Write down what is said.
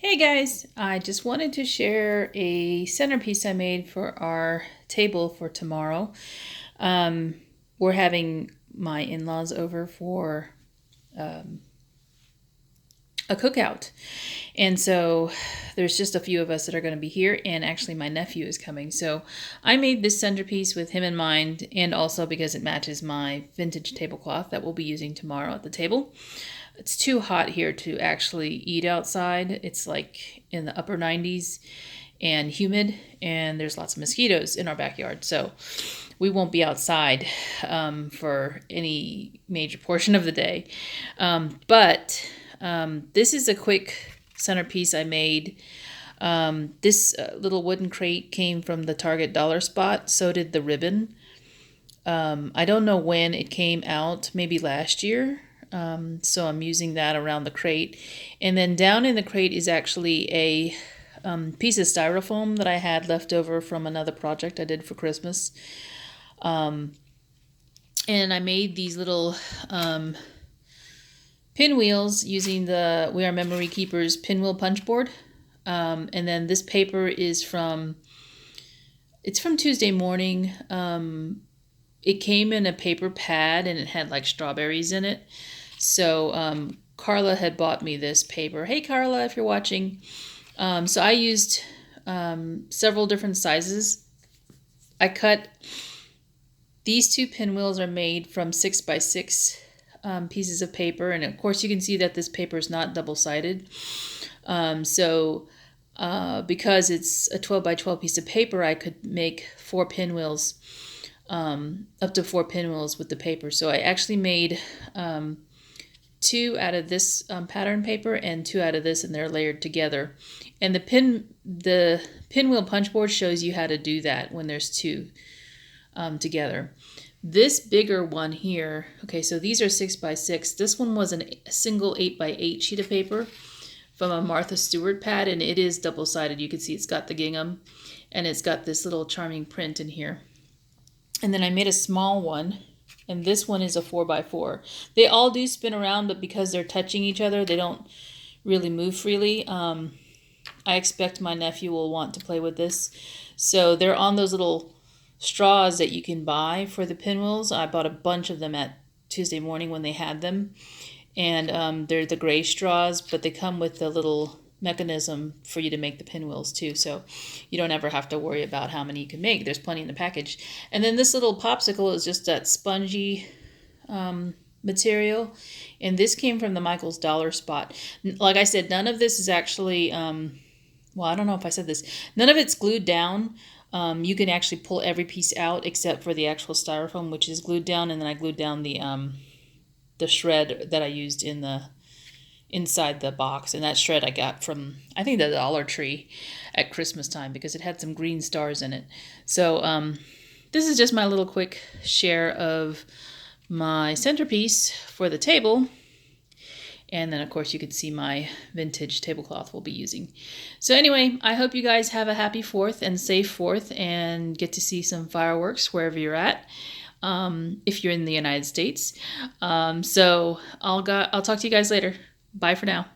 Hey guys, I just wanted to share a centerpiece I made for our table for tomorrow. We're having my in-laws over for a cookout. And so there's just a few of us that are going to be here, and actually my nephew is coming. So I made this centerpiece with him in mind, and also because it matches my vintage tablecloth that we'll be using tomorrow at the table. It's too hot here to actually eat outside. It's like in the upper 90s and humid, and there's lots of mosquitoes in our backyard. So we won't be outside for any major portion of the day. But this is a quick centerpiece I made. This little wooden crate came from the Target dollar spot. So did the ribbon. I don't know when it came out, maybe last year. So I'm using that around the crate. And then down in the crate is actually a piece of styrofoam that I had left over from another project I did for Christmas. And I made these little pinwheels using the We Are Memory Keepers pinwheel punch board. And then this paper is from Tuesday Morning. It came in a paper pad and it had like strawberries in it. So Carla had bought me this paper. Hey Carla, if you're watching. So I used several different sizes. I cut, these two pinwheels are made from 6x6 pieces of paper. And of course you can see that this paper is not double-sided. Because it's a 12x12 piece of paper, I could make 4 pinwheels, up to 4 pinwheels with the paper. So I actually made 2 out of this pattern paper and 2 out of this, and they're layered together. And the pinwheel punch board shows you how to do that when there's 2 together. This bigger one here, okay, so these are 6x6. This one was a single 8x8 sheet of paper from a Martha Stewart pad, and it is double-sided. You can see it's got the gingham, and it's got this little charming print in here. And then I made a small one, and this one is a 4x4. They all do spin around, but because they're touching each other, they don't really move freely. I expect my nephew will want to play with this. So they're on those little straws that you can buy for the pinwheels. I bought a bunch of them at Tuesday Morning when they had them. And they're the gray straws, but they come with the little mechanism for you to make the pinwheels too. So you don't ever have to worry about how many you can make. There's plenty in the package. And then this little popsicle is just that spongy material. And this came from the Michael's Dollar Spot. Like I said, none of this is actually, well, I don't know if I said this. None of it's glued down. You can actually pull every piece out except for the actual styrofoam, which is glued down. And then I glued down the shred that I used inside the box, and that shred I got from, I think, the Dollar Tree at Christmas time because it had some green stars in it. So this is just my little quick share of my centerpiece for the table. And then, of course, you can see my vintage tablecloth we'll be using. So anyway, I hope you guys have a happy 4th and safe 4th and get to see some fireworks wherever you're at. If you're in the United States. So I'll talk to you guys later. Bye for now.